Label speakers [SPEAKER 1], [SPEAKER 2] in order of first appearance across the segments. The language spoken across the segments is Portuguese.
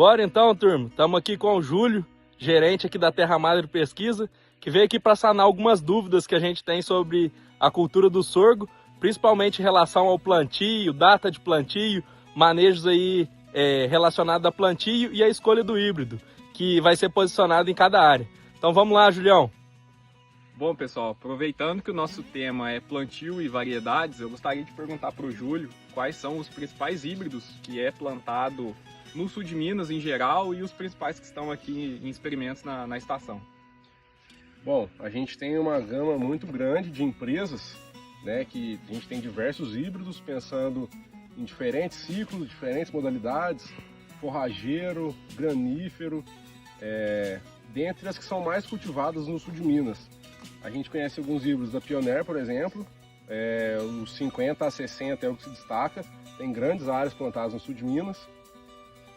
[SPEAKER 1] Bora então, turma. Estamos aqui com o Júlio, gerente aqui da Terra Madre Pesquisa, que veio aqui para sanar algumas dúvidas que a gente tem sobre a cultura do sorgo, principalmente em relação ao plantio, data de plantio, manejos aí relacionados a plantio e a escolha do híbrido, que vai ser posicionado em cada área. Então vamos lá, Julião.
[SPEAKER 2] Bom, pessoal, aproveitando que o nosso tema é plantio e variedades, eu gostaria de perguntar para o Júlio quais são os principais híbridos que é plantado no sul de Minas em geral e os principais que estão aqui em experimentos na estação.
[SPEAKER 3] Bom, a gente tem uma gama muito grande de empresas, né, que a gente tem diversos híbridos pensando em diferentes ciclos, diferentes modalidades, forrageiro, granífero, dentre as que são mais cultivadas no sul de Minas. A gente conhece alguns híbridos da Pioneer, por exemplo, os 50 a 60 é o que se destaca, tem grandes áreas plantadas no sul de Minas.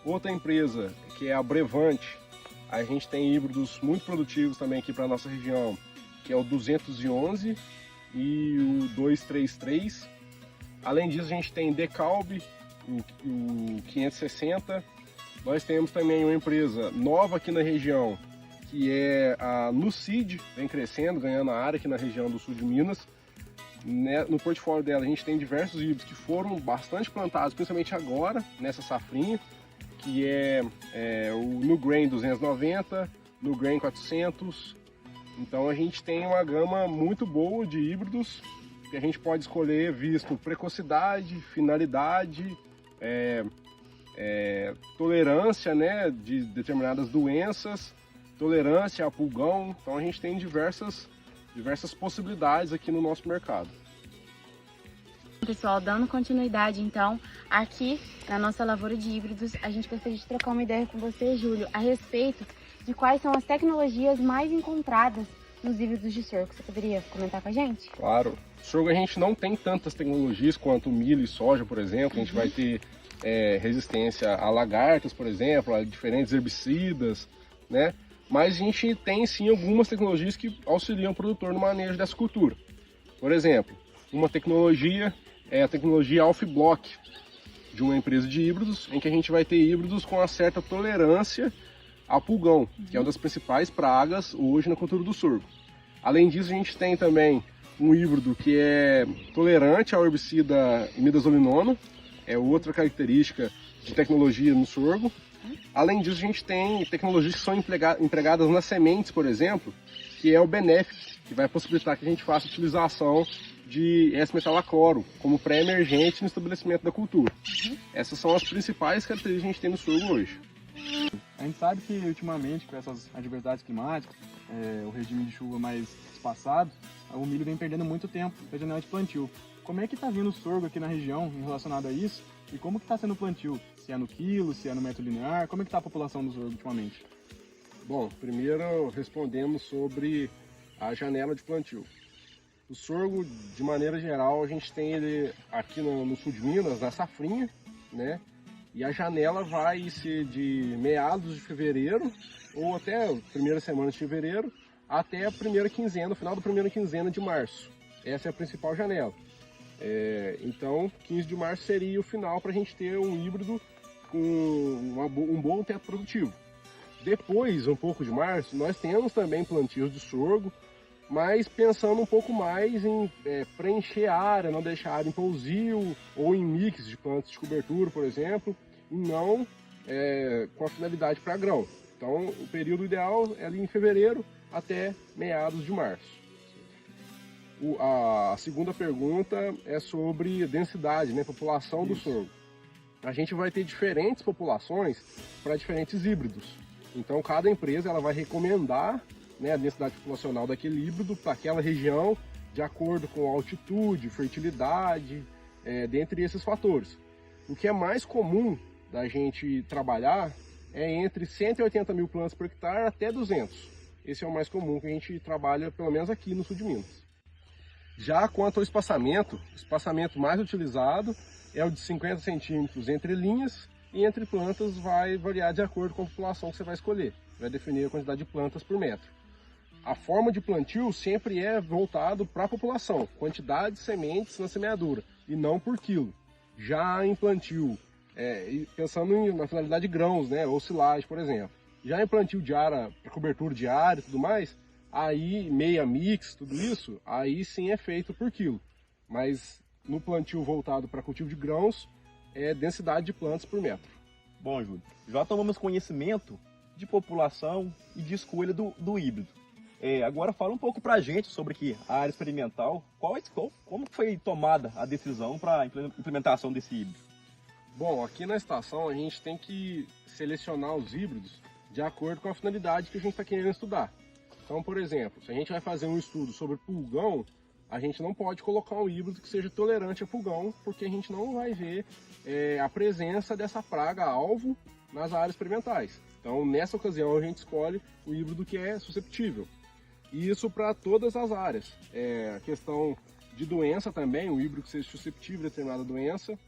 [SPEAKER 3] Outra empresa, que é a Brevante, a gente tem híbridos muito produtivos também aqui para a nossa região, que é o 211 e o 233. Além disso, a gente tem Decalb, o 560. Nós temos também uma empresa nova aqui na região, que é a Nucid, vem crescendo, ganhando a área aqui na região do sul de Minas. No portfólio dela a gente tem diversos híbridos que foram bastante plantados, principalmente agora, nessa safrinha, que é o Nugrain 290, Nugrain 400. Então a gente tem uma gama muito boa de híbridos que a gente pode escolher visto precocidade, finalidade, tolerância, né, de determinadas doenças, tolerância a pulgão. Então a gente tem diversas possibilidades aqui no nosso mercado.
[SPEAKER 4] Pessoal, dando continuidade então aqui na nossa lavoura de híbridos, a gente gostaria de trocar uma ideia com você, Júlio, a respeito de quais são as tecnologias mais encontradas nos híbridos de sorgo. Você poderia comentar com a gente?
[SPEAKER 3] Claro. Sorgo a gente não tem tantas tecnologias quanto milho e soja, por exemplo. A gente vai ter resistência a lagartas, por exemplo, a diferentes herbicidas, né? Mas a gente tem sim algumas tecnologias que auxiliam o produtor no manejo dessa cultura. Por exemplo, uma tecnologia é a tecnologia Alfiblock, de uma empresa de híbridos, em que a gente vai ter híbridos com uma certa tolerância ao pulgão, que é uma das principais pragas hoje na cultura do sorgo. Além disso, a gente tem também um híbrido que é tolerante ao herbicida imidazolinona, é outra característica de tecnologia no sorgo. Além disso, a gente tem tecnologias que são empregadas nas sementes, por exemplo, que é o Benefic, que vai possibilitar que a gente faça utilização de S-metalacloro como pré-emergente no estabelecimento da cultura. Essas são as principais características que a gente tem no sorgo hoje.
[SPEAKER 2] A gente sabe que ultimamente, com essas adversidades climáticas, o regime de chuva mais espaçado, o milho vem perdendo muito tempo da janela de plantio. Como é que está vindo o sorgo aqui na região em relacionado a isso? E como que está sendo o plantio? Se é no quilo, se é no metro linear? Como é que está a população do sorgo ultimamente?
[SPEAKER 3] Bom, primeiro respondemos sobre a janela de plantio. O sorgo, de maneira geral, a gente tem ele aqui no sul de Minas, na safrinha, né? E a janela vai ser de meados de fevereiro, ou até a primeira semana de fevereiro, até a primeira quinzena, o final da primeira quinzena de março. Essa é a principal janela. Então, 15 de março seria o final para a gente ter um híbrido com um bom teto produtivo. Depois, um pouco de março, nós temos também plantios de sorgo, mas pensando um pouco mais em preencher a área, não deixar a área em pousio ou em mix de plantas de cobertura, por exemplo, e não com a finalidade para grão. Então, o período ideal é ali em fevereiro até meados de março. A segunda pergunta é sobre densidade, né, população do sorgo. A gente vai ter diferentes populações para diferentes híbridos. Então, cada empresa ela vai recomendar, né, a densidade populacional daquele híbrido para aquela região, de acordo com altitude, fertilidade, dentre esses fatores. O que é mais comum da gente trabalhar é entre 180 mil plantas por hectare até 200. Esse é o mais comum que a gente trabalha, pelo menos aqui no sul de Minas. Já quanto ao espaçamento, o espaçamento mais utilizado é o de 50 centímetros entre linhas, e entre plantas vai variar de acordo com a população que você vai escolher. Vai definir a quantidade de plantas por metro. A forma de plantio sempre é voltado para a população, quantidade de sementes na semeadura, e não por quilo. Já em plantio e pensando na finalidade de grãos, né, ou silagem, por exemplo. Já em plantio de área, para cobertura de área e tudo mais, aí meia mix, tudo isso, aí sim é feito por quilo. Mas no plantio voltado para cultivo de grãos, é densidade de plantas por metro.
[SPEAKER 5] Bom, Júlio, já tomamos conhecimento de população e de escolha do híbrido. Agora fala um pouco para a gente sobre aqui, a área experimental. Como foi tomada a decisão para a implementação desse híbrido?
[SPEAKER 3] Bom, aqui na estação a gente tem que selecionar os híbridos de acordo com a finalidade que a gente está querendo estudar. Então, por exemplo, se a gente vai fazer um estudo sobre pulgão, a gente não pode colocar um híbrido que seja tolerante a pulgão, porque a gente não vai ver a presença dessa praga alvo nas áreas experimentais. Então, nessa ocasião, a gente escolhe o híbrido que é susceptível. E isso para todas as áreas. A questão de doença também, o híbrido que seja susceptível a determinada doença.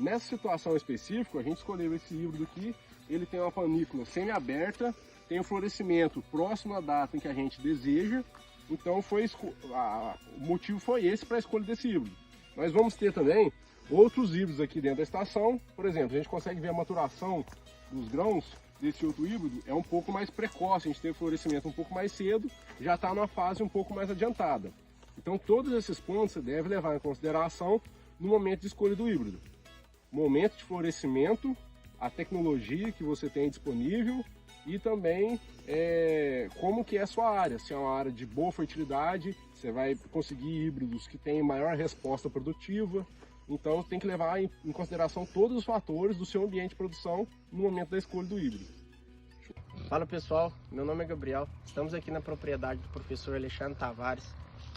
[SPEAKER 3] Nessa situação específica, a gente escolheu esse híbrido aqui. Ele tem uma panícula semi-aberta, tem o florescimento próximo à data em que a gente deseja. Então, o motivo foi esse para a escolha desse híbrido. Nós vamos ter também outros híbridos aqui dentro da estação. Por exemplo, a gente consegue ver a maturação dos grãos desse outro híbrido é um pouco mais precoce, a gente teve florescimento um pouco mais cedo, já está numa fase um pouco mais adiantada. Então todos esses pontos você deve levar em consideração no momento de escolha do híbrido. Momento de florescimento, a tecnologia que você tem disponível e também como que é a sua área. Se é uma área de boa fertilidade, você vai conseguir híbridos que têm maior resposta produtiva. Então tem que levar em consideração todos os fatores do seu ambiente de produção no momento da escolha do híbrido.
[SPEAKER 6] Fala pessoal, meu nome é Gabriel, estamos aqui na propriedade do professor Alexandre Tavares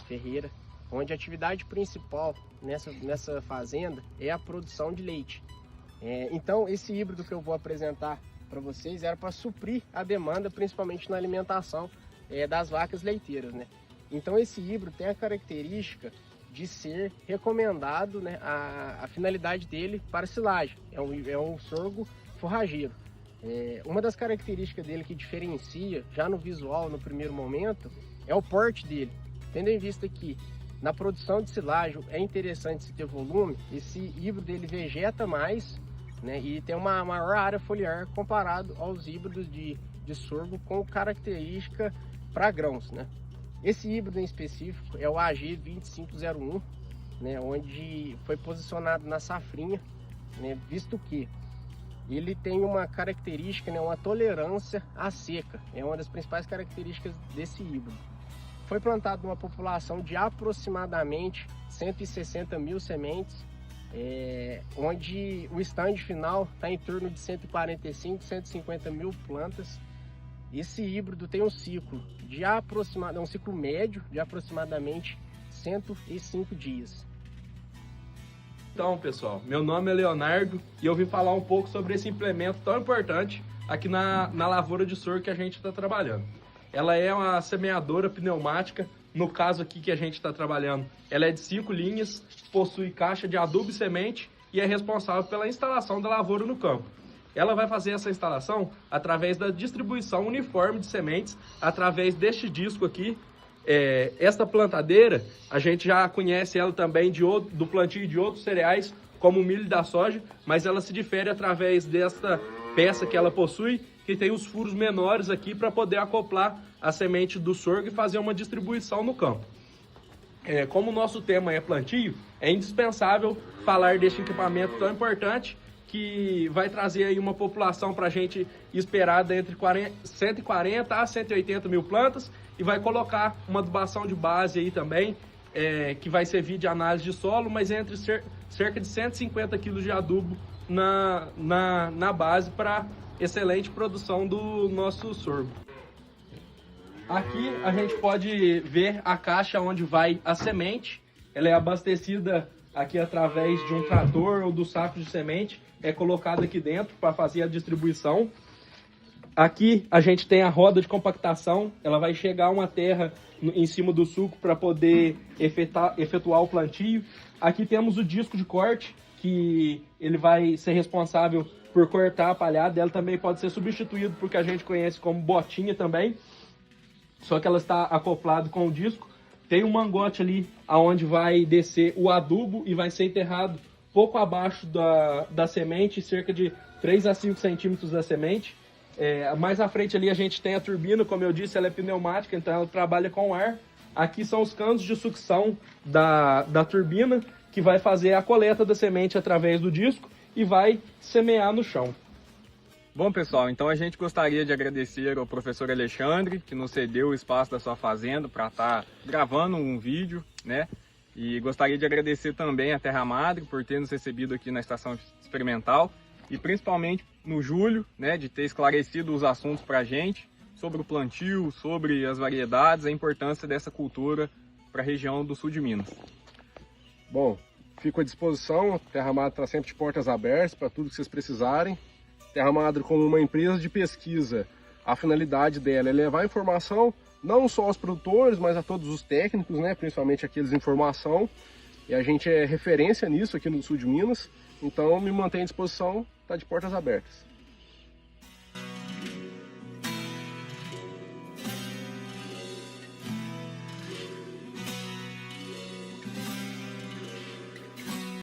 [SPEAKER 6] Ferreira, onde a atividade principal nessa fazenda é a produção de leite. Então esse híbrido que eu vou apresentar para vocês era para suprir a demanda, principalmente na alimentação das vacas leiteiras, né? Então esse híbrido tem a característica de ser recomendado, né, a finalidade dele para silagem. É um sorgo forrageiro. Uma das características dele que diferencia, já no visual, no primeiro momento, é o porte dele. Tendo em vista que na produção de silagem é interessante se ter volume, esse híbrido ele vegeta mais, né, e tem uma maior área foliar comparado aos híbridos de sorgo com característica para grãos, né? Esse híbrido em específico é o AG2501, né, onde foi posicionado na safrinha, né, visto que ele tem uma característica, né, uma tolerância à seca. É uma das principais características desse híbrido. Foi plantado numa população de aproximadamente 160 mil sementes, onde o stand final está em torno de 145, 150 mil plantas. Esse híbrido tem um ciclo um ciclo médio de aproximadamente 105 dias.
[SPEAKER 1] Então, pessoal, meu nome é Leonardo e eu vim falar um pouco sobre esse implemento tão importante aqui na lavoura de sorgo que a gente está trabalhando. Ela é uma semeadora pneumática, no caso aqui que a gente está trabalhando, ela é de 5 linhas, possui caixa de adubo e semente e é responsável pela instalação da lavoura no campo. Ela vai fazer essa instalação através da distribuição uniforme de sementes, através deste disco aqui. Esta plantadeira, a gente já conhece ela também do plantio de outros cereais, como o milho da soja, mas ela se difere através desta peça que ela possui, que tem os furos menores aqui para poder acoplar a semente do sorgo e fazer uma distribuição no campo. Como o nosso tema é plantio, é indispensável falar deste equipamento tão importante, que vai trazer aí uma população para a gente esperada entre 140 a 180 mil plantas e vai colocar uma adubação de base aí também, que vai servir de análise de solo, mas entre cerca de 150 kg de adubo na base para excelente produção do nosso sorgo. Aqui a gente pode ver a caixa onde vai a semente, ela é abastecida aqui através de um trator ou do saco de semente, é colocado aqui dentro para fazer a distribuição. Aqui a gente tem a roda de compactação, ela vai chegar uma terra em cima do suco para poder efetuar o plantio. Aqui temos o disco de corte, que ele vai ser responsável por cortar a palhada. Ela também pode ser substituído por que a gente conhece como botinha também, só que ela está acoplada com o disco. Tem um mangote ali onde vai descer o adubo e vai ser enterrado pouco abaixo da semente, cerca de 3 a 5 centímetros da semente. Mais à frente ali a gente tem a turbina, como eu disse, ela é pneumática, então ela trabalha com ar. Aqui são os canos de sucção da turbina, que vai fazer a coleta da semente através do disco e vai semear no chão.
[SPEAKER 5] Bom, pessoal, então a gente gostaria de agradecer ao professor Alexandre, que nos cedeu o espaço da sua fazenda para estar gravando um vídeo, né? E gostaria de agradecer também a Terra Madre por ter nos recebido aqui na Estação Experimental e principalmente no Júlio, né, de ter esclarecido os assuntos para a gente sobre o plantio, sobre as variedades, a importância dessa cultura para a região do sul de Minas.
[SPEAKER 3] Bom, fico à disposição, a Terra Madre está sempre de portas abertas para tudo que vocês precisarem. Terra Madre, como uma empresa de pesquisa, a finalidade dela é levar informação não só aos produtores, mas a todos os técnicos, né, principalmente aqueles em formação. E a gente é referência nisso aqui no sul de Minas, então me mantenho à disposição, está de portas abertas.